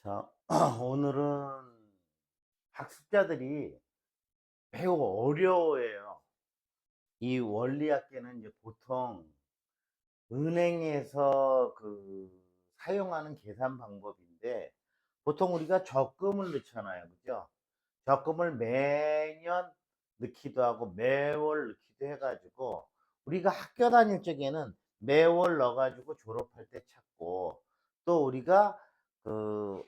자, 오늘은 학습자들이 매우 어려워해요. 이 원리학계는 이제 보통 은행에서 사용하는 계산 방법인데, 보통 우리가 적금을 넣잖아요. 그죠? 적금을 매년 넣기도 하고 매월 넣기도 해가지고, 우리가 학교 다닐 적에는 매월 넣어가지고 졸업할 때 찾고, 또 우리가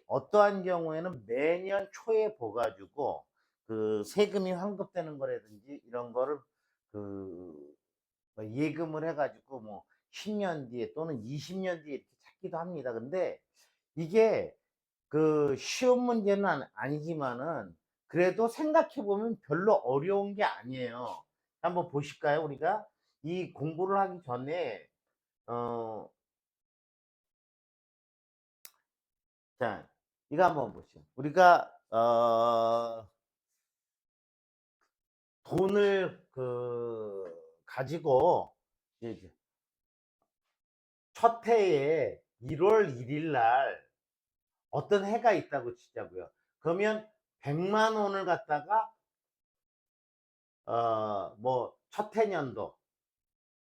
어떠한 경우에는 매년 초에 보가지고 세금이 환급되는 거라든지 이런 거를 그 예금을 해가지고 뭐 10년 뒤에 또는 20년 뒤에 이렇게 찾기도 합니다. 근데 이게 쉬운 문제는 아니지만은 그래도 생각해 보면 별로 어려운 게 아니에요. 한번 보실까요? 우리가 이 공부를 하기 전에 어, 자, 이거 한번 보시죠. 우리가 돈을 가지고 이제 첫 해에 1월 1일 날 어떤 해가 있다고 치자고요. 그러면 100만 원을 갖다가 뭐 첫 해 연도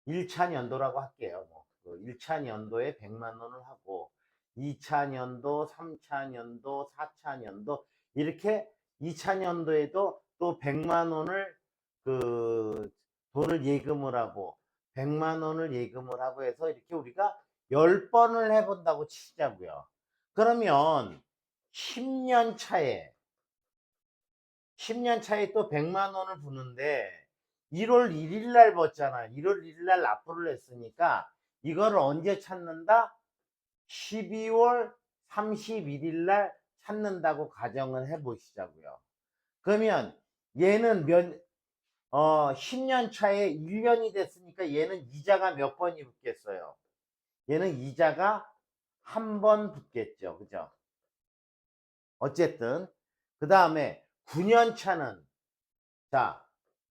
1차 연도라고 할게요. 뭐 1차 연도에 100만 원을 하고 2차 연도, 3차 연도, 4차 연도 이렇게 2차 연도에도 또 100만 원을 그 돈을 예금을 하고 100만 원을 예금을 하고 해서 이렇게 우리가 10번을 해본다고 치자고요. 그러면 10년 차에 10년 차에 또 100만 원을 부는데 1월 1일 날 벗잖아. 1월 1일 날 납부를 했으니까 이거를 언제 찾는다? 12월 31일 날 찾는다고 가정을 해 보시자고요. 그러면 얘는 10년 차에 1년이 됐으니까 얘는 이자가 몇 번이 붙겠어요? 얘는 이자가 한 번 붙겠죠. 그죠? 어쨌든 그 다음에 9년 차는 자,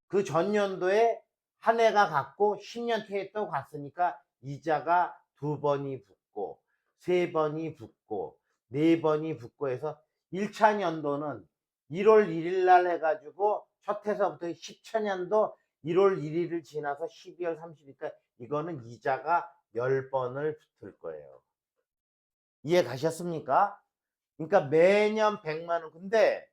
그 전년도에 한 해가 갔고 10년 뒤에 또 갔으니까 이자가 두 번이 붙고 세 번이 붙고 네 번이 붙고 해서 1차 년도는 1월 1일 날 해가지고 첫 해서부터 10차년도 1월 1일을 지나서 12월 30일까지 이거는 이자가 10번을 붙을 거예요. 이해 가셨습니까? 그러니까 매년 100만 원. 근데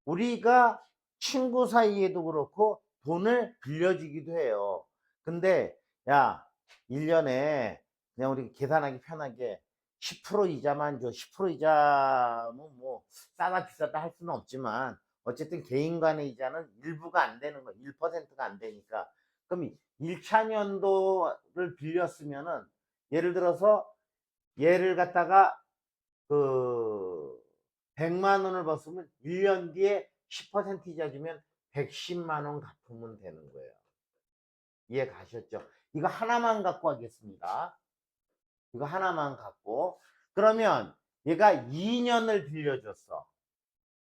우리가 친구 사이에도 그렇고 돈을 빌려주기도 해요. 근데 야, 1년에 그냥 우리 계산하기 편하게 10% 이자만 줘. 10% 이자는 뭐 싸다 비싸다 할 수는 없지만 어쨌든 개인 간의 이자는 일부가 안 되는 거, 1%가 안 되니까. 그럼 1차 년도를 빌렸으면은 예를 들어서 얘를 갖다가 그 100만 원을 벌었으면 1년 뒤에 10% 이자 주면 110만 원 갚으면 되는 거예요. 이해 가셨죠? 이거 하나만 갖고 하겠습니다. 이거 하나만 갖고. 그러면 얘가 2년을 빌려줬어.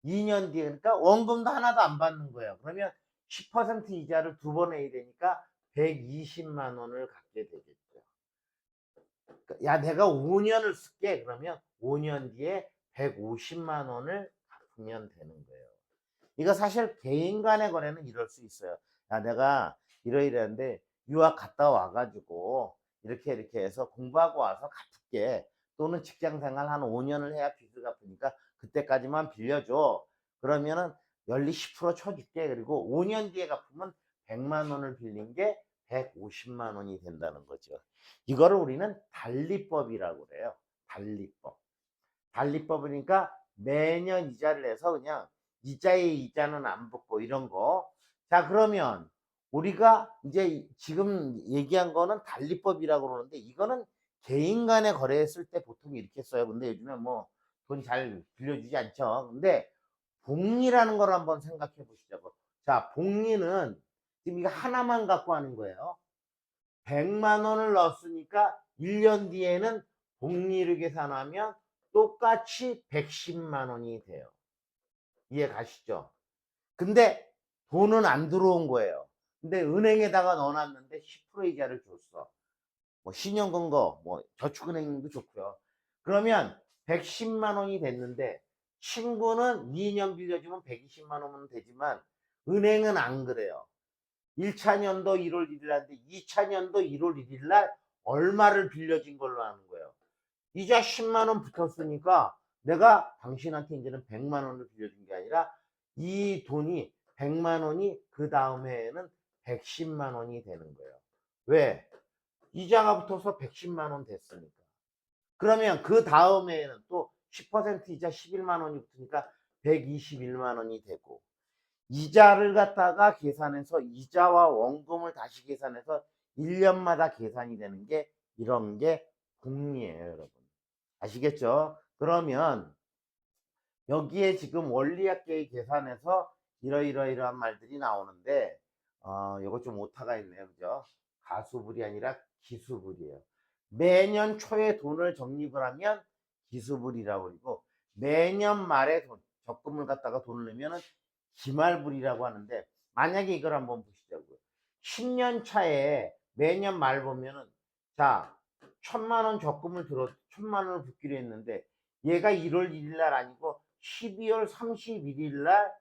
2년 뒤에 그러니까 원금도 하나도 안 받는 거예요. 그러면 10% 이자를 두 번 해야 되니까 120만 원을 갖게 되겠죠. 야, 내가 5년을 쓸게. 그러면 5년 뒤에 150만 원을 갚으면 되는 거예요. 이거 사실 개인 간의 거래는 이럴 수 있어요. 야, 내가 이러이러한데 유학 갔다 와가지고 이렇게 해서 공부하고 와서 갚을게. 또는 직장 생활 한 5년을 해야 빚을 갚으니까 그때까지만 빌려줘. 그러면은 연리 10% 쳐줄게. 그리고 5년 뒤에 갚으면 100만 원을 빌린 게 150만 원이 된다는 거죠. 이거를 우리는 달리법이라고 그래요. 달리법. 달리법이니까 매년 이자를 내서 그냥 이자에 이자는 안 붙고 이런 거. 자, 그러면 우리가 이제 지금 얘기한 거는 달리법이라고 그러는데 이거는 개인 간에 거래했을 때 보통 이렇게 써요. 근데 요즘에 뭐 돈 잘 빌려주지 않죠. 근데 복리라는 걸 한번 생각해 보시죠. 자, 복리는 지금 이거 하나만 갖고 하는 거예요. 100만 원을 넣었으니까 1년 뒤에는 복리를 계산하면 똑같이 110만 원이 돼요. 이해 가시죠? 근데 돈은 안 들어온 거예요. 근데 은행에다가 넣어놨는데 10% 이자를 줬어. 뭐 신용금고, 뭐 저축은행도 좋고요. 그러면 110만 원이 됐는데 친구는 2년 빌려주면 120만 원은 되지만 은행은 안 그래요. 1차 년도 1월 1일 날인데 2차 년도 1월 1일 날 얼마를 빌려진 걸로 하는 거예요. 이자 10만 원 붙었으니까 내가 당신한테 이제는 100만 원을 빌려준 게 아니라 이 돈이 100만 원이 그 다음 해에는 110만 원이 되는 거예요. 왜? 이자가 붙어서 110만 원 됐으니까. 그러면 그 다음 해에는 또 10% 이자 11만 원이 붙으니까 121만 원이 되고, 이자를 갖다가 계산해서 이자와 원금을 다시 계산해서 1년마다 계산이 되는 게 이런 게 복리예요, 여러분. 아시겠죠? 그러면 여기에 지금 원리학계의 계산에서 이러이러이러한 말들이 나오는데 요거 좀 오타가 있네요. 그죠? 가수불이 아니라 기수불이에요. 매년 초에 돈을 적립을 하면 기수불이라고 그러고 매년 말에 적금을 갖다가 돈을 내면은 기말불이라고 하는데, 만약에 이걸 한번 보시자고요. 10년 차에 매년 말 보면은 자 1000만 원 적금을 들어 1000만 원을 붓기로 했는데 얘가 1월 1일 날 아니고 12월 31일 날,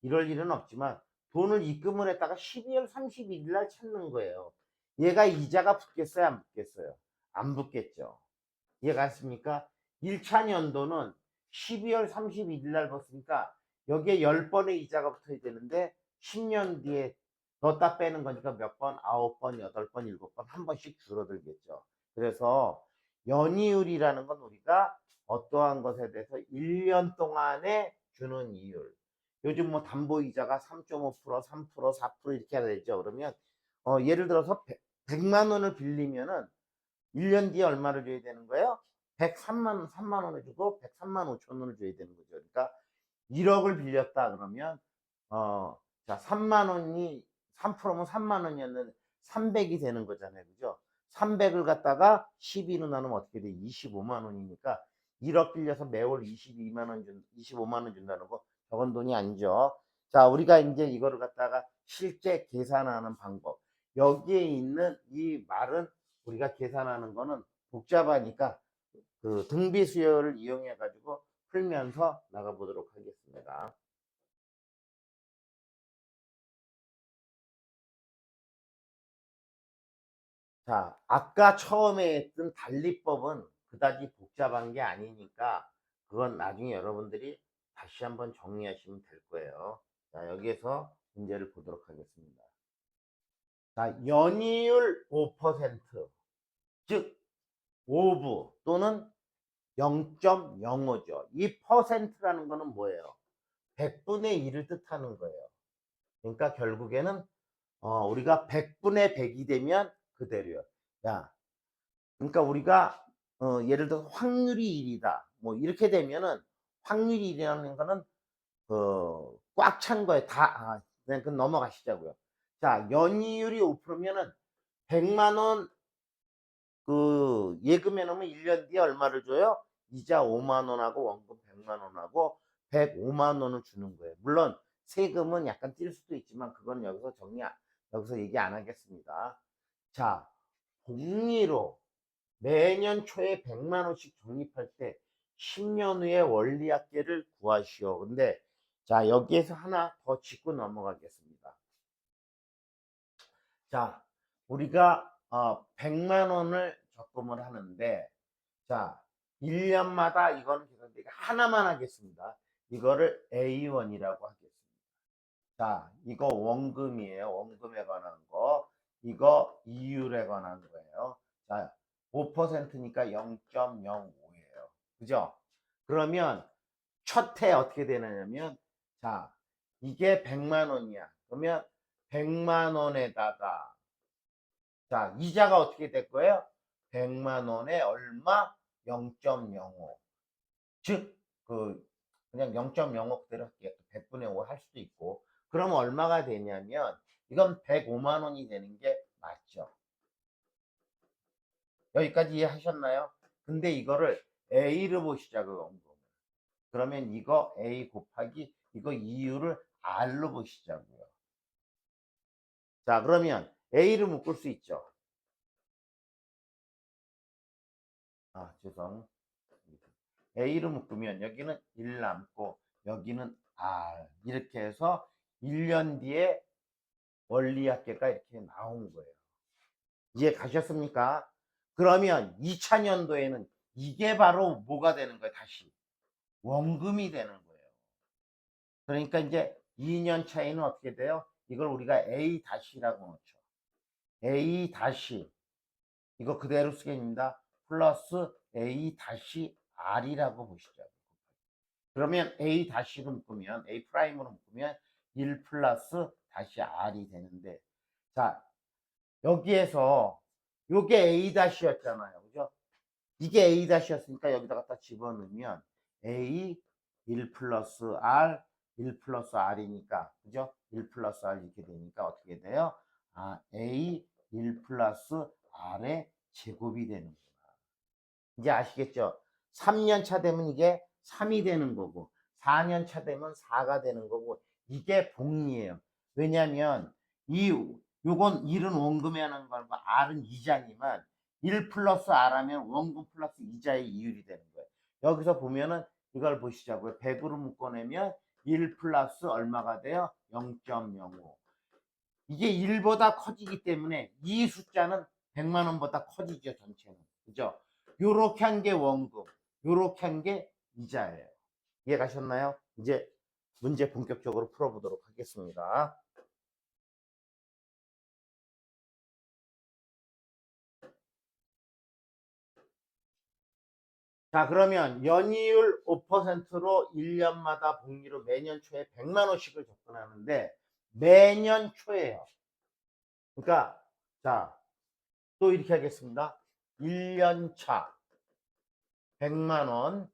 1월 1일은 없지만 돈을 입금을 했다가 12월 31일 날 찾는 거예요. 얘가 이자가 붙겠어요, 안 붙겠어요? 안 붙겠죠. 이해가 갔습니까? 1차 년도는 12월 31일 날 벗으니까 여기에 10번의 이자가 붙어야 되는데 10년 뒤에 넣었다 빼는 거니까 몇 번? 9번, 8번, 7번 한 번씩 줄어들겠죠. 그래서 연이율이라는 건 우리가 어떠한 것에 대해서 1년 동안에 주는 이율. 요즘 뭐 담보이자가 3.5%, 3%, 4% 이렇게 해야 되죠. 그러면 예를 들어서 100만 원을 빌리면은 1년 뒤에 얼마를 줘야 되는 거예요? 3만 원을 주고 103만 5천 원을 줘야 되는 거죠. 그러니까 1억을 빌렸다 그러면 자 3만 원이 3%면 3만 원이었는데 300이 되는 거잖아요. 그죠? 300을 갖다가 12로 나누면 어떻게 돼? 25만 원이니까 1억 빌려서 매월 25만 원 준다는 거, 저건 돈이 아니죠. 자, 우리가 이제 이거를 갖다가 실제 계산하는 방법. 여기에 있는 이 말은 우리가 계산하는 거는 복잡하니까 그 등비 수열을 이용해 가지고 풀면서 나가보도록 하겠습니다. 자, 아까 처음에 했던 달리법은 그다지 복잡한 게 아니니까 그건 나중에 여러분들이 다시 한번 정리하시면 될 거예요. 자, 여기에서 문제를 보도록 하겠습니다. 자, 연이율 5%, 즉 5부 또는 0.05죠. 이 퍼센트라는 거는 뭐예요? 100분의 1을 뜻하는 거예요. 그러니까 결국에는 우리가 100분의 100이 되면 그대로요. 야, 그러니까 우리가 예를 들어서 확률이 1이다. 뭐 이렇게 되면은 확률이 1이라는 거는 꽉 찬 거예요. 그냥 그 넘어가시자고요. 자, 연이율이 5%면은 100만 원 예금해 놓으면 1년 뒤에 얼마를 줘요? 이자 5만 원하고 원금 100만 원하고 105만 원을 주는 거예요. 물론 세금은 약간 뛸 수도 있지만 그건 여기서 얘기 안 하겠습니다. 자, 복리로 매년 초에 100만 원씩 적립할 때 10년 후에 원리합계를 구하시오. 근데 자, 여기에서 하나 더 짚고 넘어가겠습니다. 자, 우리가 100만 원을 적금을 하는데 자, 1년마다 이거는 계산되게 하나만 하겠습니다. 이거를 A1이라고 하겠습니다. 자, 이거 원금이에요. 원금에 관한 거. 이거 이율에 관한 거예요. 자, 5%니까 0.05예요. 그죠? 그러면 첫 해 어떻게 되느냐면, 자, 이게 100만 원이야. 그러면 100만 원에다가, 자, 이자가 어떻게 될 거예요? 100만 원에 얼마? 0.05. 즉, 그냥 0.05 그대로 할게요. 100분의 5 할 수도 있고. 그럼 얼마가 되냐면, 이건 105만 원이 되는 게 맞죠. 여기까지 이해하셨나요? 근데 이거를 A를 보시자고요, 원금. 그러면 이거 A 곱하기 이거 이유를 R로 보시자고요. 자, 그러면 A를 묶을 수 있죠. 죄송. A로 묶으면 여기는 1 남고 여기는 R 이렇게 해서 1년 뒤에 원리합계가 이렇게 나온 거예요. 이해 가셨습니까? 그러면 2000년도에는 이게 바로 뭐가 되는 거예요? 다시 원금이 되는 거예요. 그러니까 이제 2년 차에는 어떻게 돼요? 이걸 우리가 A-라고 놓죠. A- 이거 그대로 쓰겠습니다. 플러스 A-R이라고 보시죠. 그러면 A-로 묶으면 A 프라임으로 묶으면 1 플러스 다시 R이 되는데, 자 여기에서 요게 A-였잖아요. 그죠? 이게 A-였으니까 여기다가 딱 집어넣으면 A 1 플러스 R 1 플러스 R이니까, 그죠? 1 플러스 R 이렇게 되니까 어떻게 돼요? A 1 플러스 R의 제곱이 되는구나. 이제 아시겠죠? 3년 차 되면 이게 3이 되는 거고 4년 차 되면 4가 되는 거고, 이게 복리예요. 왜냐면 요건 1은 원금에 하는 거고 R은 이자니만 1 플러스 R 하면 원금 플러스 이자의 이율이 되는 거예요. 여기서 보면은 이걸 보시자고요. 100으로 묶어내면 1 플러스 얼마가 돼요? 0.05. 이게 1보다 커지기 때문에 이 숫자는 100만 원보다 커지죠, 전체는. 그죠? 요렇게 한 게 원금, 요렇게 한 게 이자예요. 이해 가셨나요? 이제 문제 본격적으로 풀어보도록 하겠습니다. 자, 그러면 연이율 5%로 1년마다 복리로 매년 초에 100만 원씩을 접근하는데 매년 초에요. 그러니까 자, 또 이렇게 하겠습니다. 1년 차 100만 원,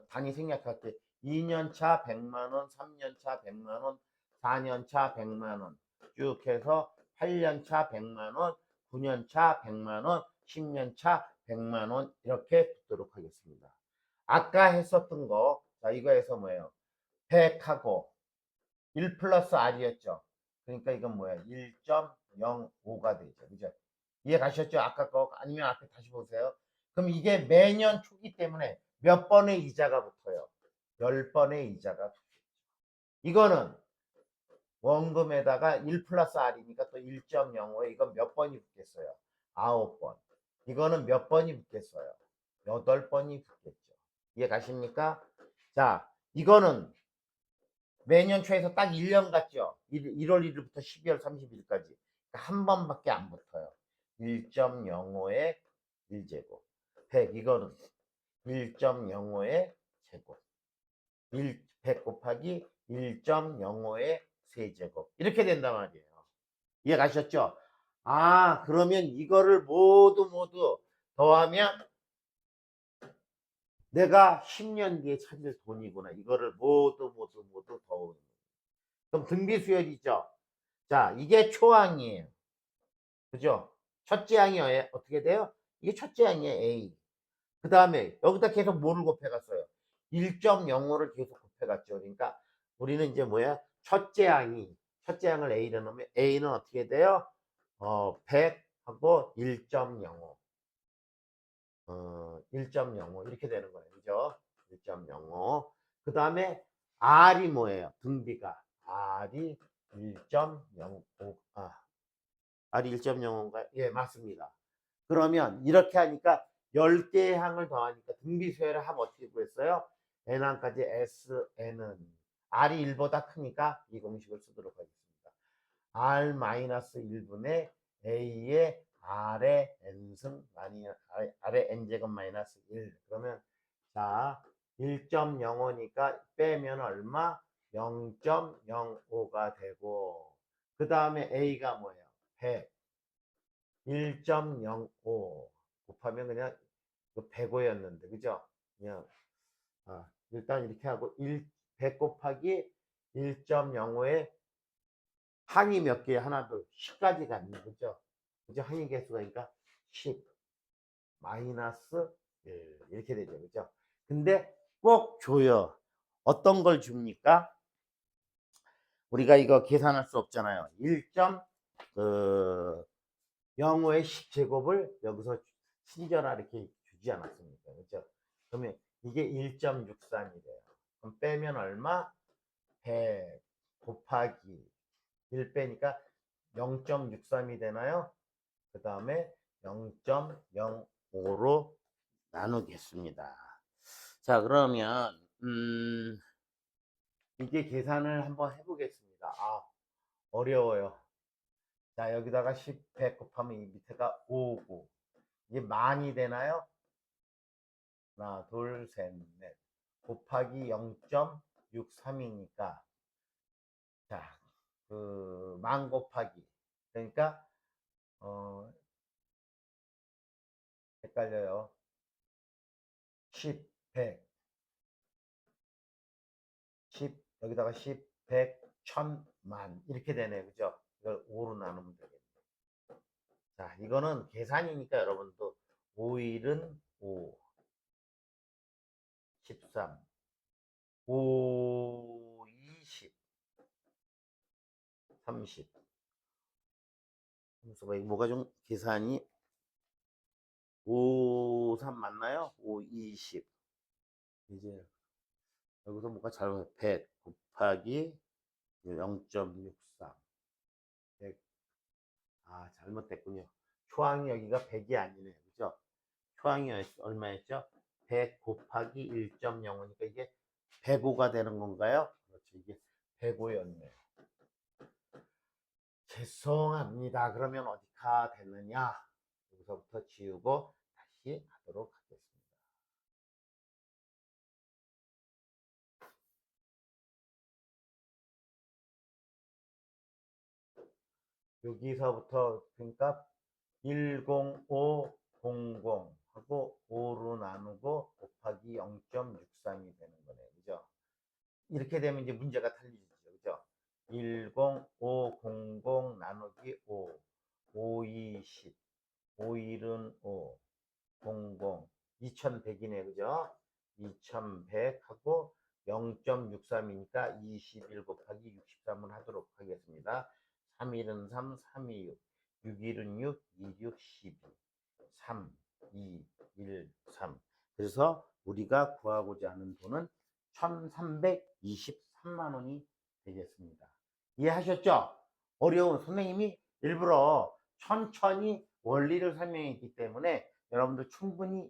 단위 생략할게. 2년 차 100만 원, 3년 차 100만 원, 4년 차 100만 원. 쭉 해서 8년 차 100만 원, 9년 차 100만 원, 10년 차 100만 원 이렇게 붙도록 하겠습니다. 아까 했었던 거, 자 이거 해서 뭐예요? 100하고 1 플러스 R이었죠. 그러니까 이건 뭐야? 1.05가 되죠. 그죠? 이해 가셨죠? 아까 거 아니면 앞에 다시 보세요. 그럼 이게 매년 초기 때문에 몇 번의 이자가 붙어요? 10번의 이자가 붙어요. 이거는 원금에다가 1 플러스 R이니까 또 1.05에 이건 몇 번이 붙겠어요? 9번. 이거는 몇 번이 붙겠어요? 8번이 붙겠죠. 이해 가십니까? 자, 이거는 매년 초에서 딱 1년 같죠? 1월 1일부터 12월 30일까지. 한 번밖에 안 붙어요. 1.05의 1제곱. 100, 이거는 1.05의 제곱. 100 곱하기 1.05의 세제곱. 이렇게 된단 말이에요. 이해 가셨죠? 그러면 이거를 모두 더하면 내가 10년 뒤에 찾을 돈이구나. 이거를 모두 더하면. 그럼 등비수열이죠. 자, 이게 초항이에요. 그죠? 첫째 항이 어떻게 돼요? 이게 첫째 항이에요, A. 그 다음에 여기다 계속 뭐를 곱해갔어요? 1.05를 계속 곱해갔죠. 그러니까 우리는 이제 뭐야? 첫째 항을 A로 넣으면 A는 어떻게 돼요? 100하고 1.05. 1.05 이렇게 되는 거예요. 그죠? 1.05. 그 다음에 R이 뭐예요? 등비가. R이 1.05. R이 1.05인가요? 예, 맞습니다. 그러면 이렇게 하니까 10개의 항을 더하니까 등비수열의 합 어떻게 구했어요? n항까지 Sn은 R이 1보다 크니까 이 공식을 쓰도록 하겠습니다. R-1분의 A의 R의 N승 R의 N제곱 마이너스 1. 그러면 자 1.05니까 빼면 얼마? 0.05가 되고, 그 다음에 A가 뭐예요? 100. 1.05 곱하면 그냥 105였는데, 그죠? 그냥 일단 이렇게 하고 100 곱하기 1.05에 항이 몇 개? 하나, 둘, 10까지 갑니다. 그죠? 그죠? 항의 개수가 그러니까 10 마이너스 1 이렇게 되죠. 그죠? 근데 꼭 줘요. 어떤 걸 줍니까? 우리가 이거 계산할 수 없잖아요. 1.05의 10제곱을 여기서 친절하 이렇게 주지 않았습니까? 그죠? 그러면 이게 1.63이래요. 그럼 빼면 얼마? 100 곱하기 1 빼니까 0.63이 되나요? 그 다음에 0.05로 나누겠습니다. 자, 그러면 이게 계산을 한번 해보겠습니다. 어려워요. 자, 여기다가 10, 100 곱하면 이 밑에가 5고 이게 만이 되나요? 하나, 둘, 셋, 넷 곱하기 0.63이니까 자, 만 곱하기 그러니까 헷갈려요. 10, 100 10 여기다가 10, 100, 1000, 만 이렇게 되네 그죠? 이걸 5로 나누면 되겠네. 자, 이거는 계산이니까 여러분도 5일은 5, 13, 5, 20, 30. 그래서 뭐가 좀 계산이 5, 3 맞나요? 5, 20. 이제 여기서 뭐가 잘못 100 곱하기 0.63. 100. 잘못됐군요. 초항이 여기가 100이 아니네요. 그죠? 초항이 얼마였죠? 100 곱하기 1.05니까 이게 105가 되는 건가요? 그렇죠. 이게 105였네요. 죄송합니다. 그러면 어디가 됐느냐? 여기서부터 지우고 다시 하도록 하겠습니다. 여기서부터 그러니까 10500 하고 5로 나누고 곱하기 0.63이 되는 거네요. 그죠? 이렇게 되면 이제 문제가 틀리죠. 그죠? 10500 나누기 5, 5, 20, 5, 1은 5, 00, 2100이네. 그죠? 2100 하고 0.63이니까 21 곱하기 63을 하도록 하겠습니다. 3일은 3, 3이 6, 6일은 6, 26, 12, 3, 2, 1, 3. 그래서 우리가 구하고자 하는 돈은 1323만 원이 되겠습니다. 이해하셨죠? 어려운 선생님이 일부러 천천히 원리를 설명했기 때문에 여러분들 충분히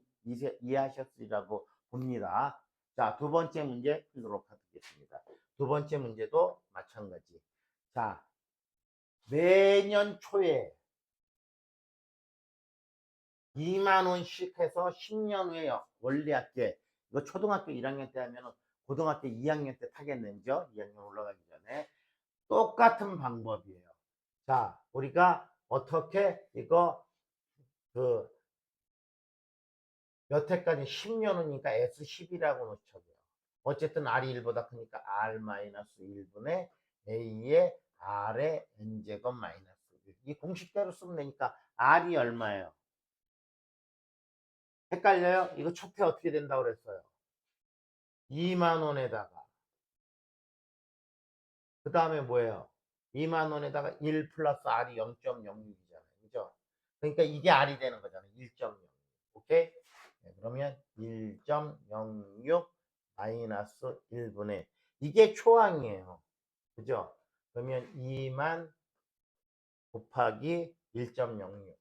이해하셨으리라고 봅니다. 자, 두 번째 문제 풀도록 하겠습니다. 두 번째 문제도 마찬가지. 자, 매년 초에 2만 원씩 해서 10년 후에 원리학교, 이거 초등학교 1학년 때 하면 고등학교 2학년 때 타겠네, 그죠? 2학년 올라가기 전에. 똑같은 방법이에요. 자, 우리가 어떻게 이거 몇 회까지 10년 후니까 S10이라고 놓쳐줘요. 어쨌든 R이 1보다 크니까 R-1분의 A의 R의 N제곱 마이너스 1. 이 공식대로 쓰면 되니까 R이 얼마예요? 헷갈려요? 이거 첫회 어떻게 된다고 그랬어요? 2만 원에다가 그 다음에 뭐예요? 2만 원에다가 1 플러스 R이 0.06이잖아요. 그죠? 그러니까 이게 R이 되는 거잖아요. 1.06. 오케이? 네, 그러면 1.06 마이너스 1분의 이게 초항이에요. 그죠? 그러면 2만 곱하기 1.06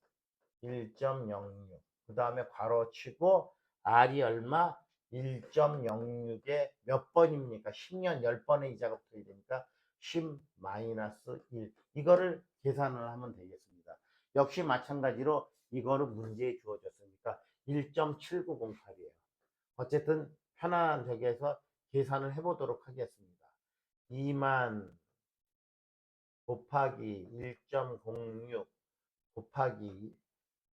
1.06 그 다음에 괄호 치고 R이 얼마? 1.06에 몇 번입니까? 10년 10번의 이자가 붙어야 되니까 10 마이너스 1 이거를 계산을 하면 되겠습니다. 역시 마찬가지로 이거를 문제에 주어졌으니까 1.7908이에요. 어쨌든 편안한 저기에서 계산을 해보도록 하겠습니다. 2만 곱하기 1.06 곱하기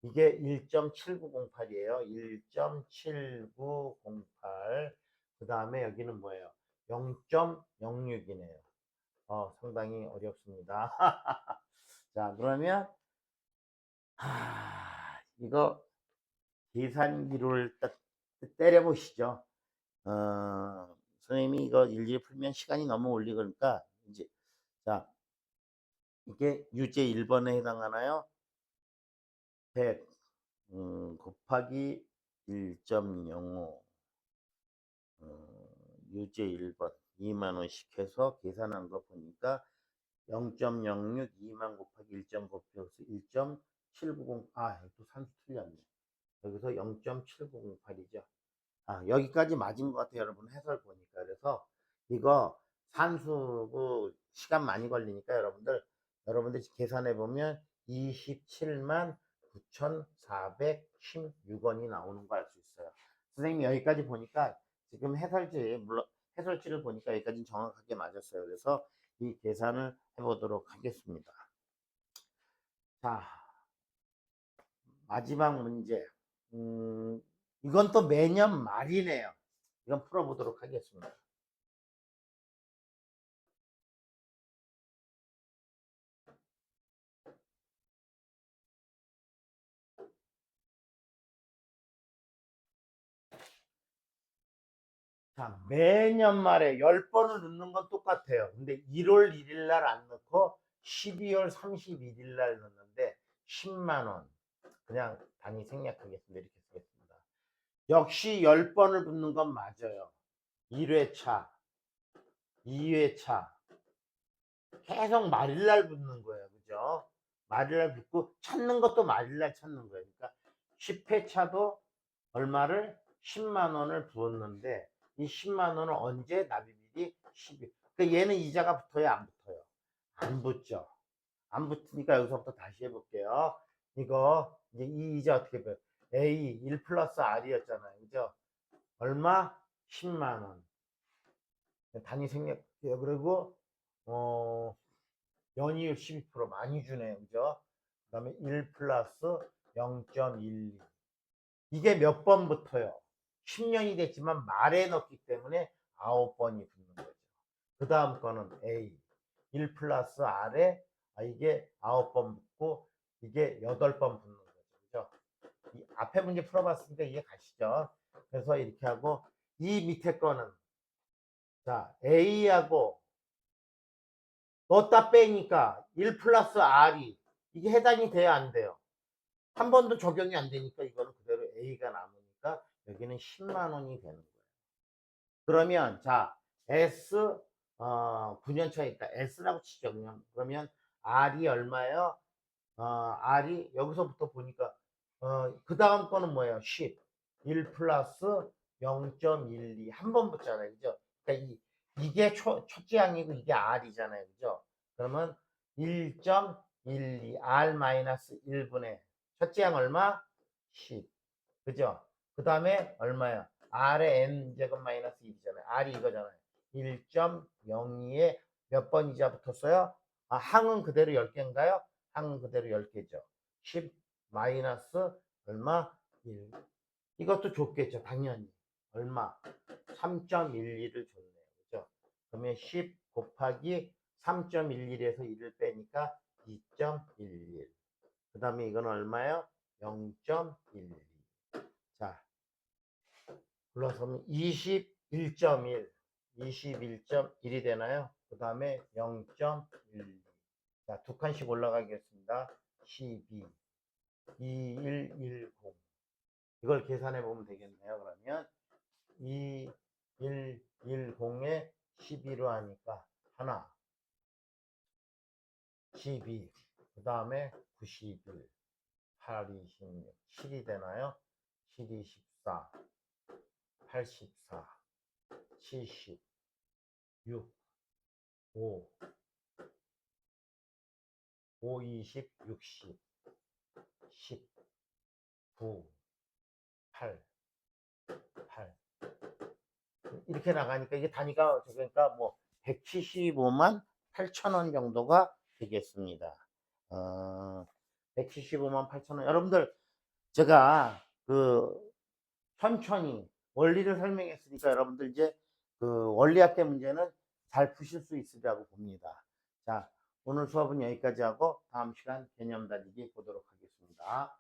이게 1.7908이에요. 1.7908. 그 다음에 여기는 뭐예요? 0.06이네요. 상당히 어렵습니다. 자, 그러면, 이거 계산기를 딱 때려보시죠. 선생님이 이거 일일이 풀면 시간이 너무 올리니까, 이제, 자, 이게 유제 1번에 해당하나요? 100, 곱하기 1.05 유제 1번 2만원씩 해서 계산한 거 보니까 0.06 2만 곱하기 1점 곱해서 1.790 또 산수 틀렸네. 여기서 0.7908이죠. 여기까지 맞은 것 같아요. 여러분 해설 보니까. 그래서 이거 산수 시간 많이 걸리니까 여러분들 계산해 보면 27만 9,416원이 나오는 거 알 수 있어요. 선생님이 여기까지 보니까 지금 물론 해설지를 보니까 여기까지 정확하게 맞았어요. 그래서 이 계산을 해보도록 하겠습니다. 자, 마지막 문제. 이건 또 매년 말이네요. 이건 풀어보도록 하겠습니다. 자, 매년 말에 10번을 넣는 건 똑같아요. 근데 1월 1일 날 안 넣고 12월 31일 날 넣는데 10만원. 그냥 단위 생략하겠습니다. 이렇게 쓰겠습니다. 역시 10번을 붙는 건 맞아요. 1회차, 2회차. 계속 말일날 붙는 거예요. 그죠? 말일날 붙고 찾는 것도 말일날 찾는 거예요. 그러니까 10회차도 얼마를 10만 원을 부었는데 이 10만 원은 언제 납입일이 10일. 그러니까 얘는 이자가 붙어요, 안 붙어요? 안 붙죠. 안 붙으니까 여기서부터 다시 해볼게요. 이거 이제 이 이자 어떻게 봐요? A 1 플러스 R이었잖아요. 그죠? 얼마? 10만 원. 단위 생략해요. 그리고 연이율 12% 많이 주네요. 그죠? 그 다음에 1 플러스 0.12. 이게 몇 번 붙어요? 10년이 됐지만 말에 넣기 때문에 9번이 붙는 거죠. 그 다음 거는 A. 1 플러스 R에 이게 9번 붙고 이게 8번 붙는 거죠. 그죠? 이 앞에 문제 풀어봤으니까 이해 가시죠? 그래서 이렇게 하고 이 밑에 거는 자 A하고 넣었다 빼니까 1 플러스 R이 이게 해당이 돼야 안 돼요. 한 번도 적용이 안 되니까 이거는 그대로 A가 남으니까 여기는 10만 원이 되는 거예요. 그러면 자 S 9년 차에 있다. S라고 치죠. 그러면 R이 얼마예요? R이 여기서부터 보니까 그 다음 거는 뭐예요? 10. 1 플러스 0.12 한 번 붙잖아요. 그죠? 그러니까 이게 첫째 항이고 이게 R이잖아요. 그죠? 그러면 1.12 R 마이너스 1분의 첫째 항 얼마? 10. 그죠? 그 다음에 얼마야? R의 N제곱 마이너스 1이잖아요. R이 이거잖아요. 1.02에 몇 번 이자 붙었어요? 항은 그대로 10개인가요? 항은 그대로 10개죠. 10 마이너스 얼마? 1. 이것도 줬겠죠. 당연히. 얼마? 3.11을 줬네요. 그죠? 그러면 10 곱하기 3.11에서 1을 빼니까 2.11. 그 다음에 이건 얼마예요? 0.12. 자, 불러서면 21.1. 21.1이 되나요? 그 다음에 0.12. 자, 두 칸씩 올라가겠습니다. 12. 2110. 이걸 계산해 보면 되겠네요. 그러면 2110에 12로 하니까 하나, 12, 그 다음에 91, 8, 26, 7이 되나요? 7, 24, 84, 70, 6, 5, 5, 20, 60, 10, 9, 8, 8. 이렇게 나가니까 이게 단위가 그러니까 뭐 175만 8천 원 정도가 되겠습니다. 175만 8천 원. 여러분들 제가 천천히 원리를 설명했으니까 여러분들 이제 원리학계 문제는 잘 푸실 수 있으리라고 봅니다. 자, 오늘 수업은 여기까지 하고 다음 시간 개념 다지기 보도록 하겠습니다.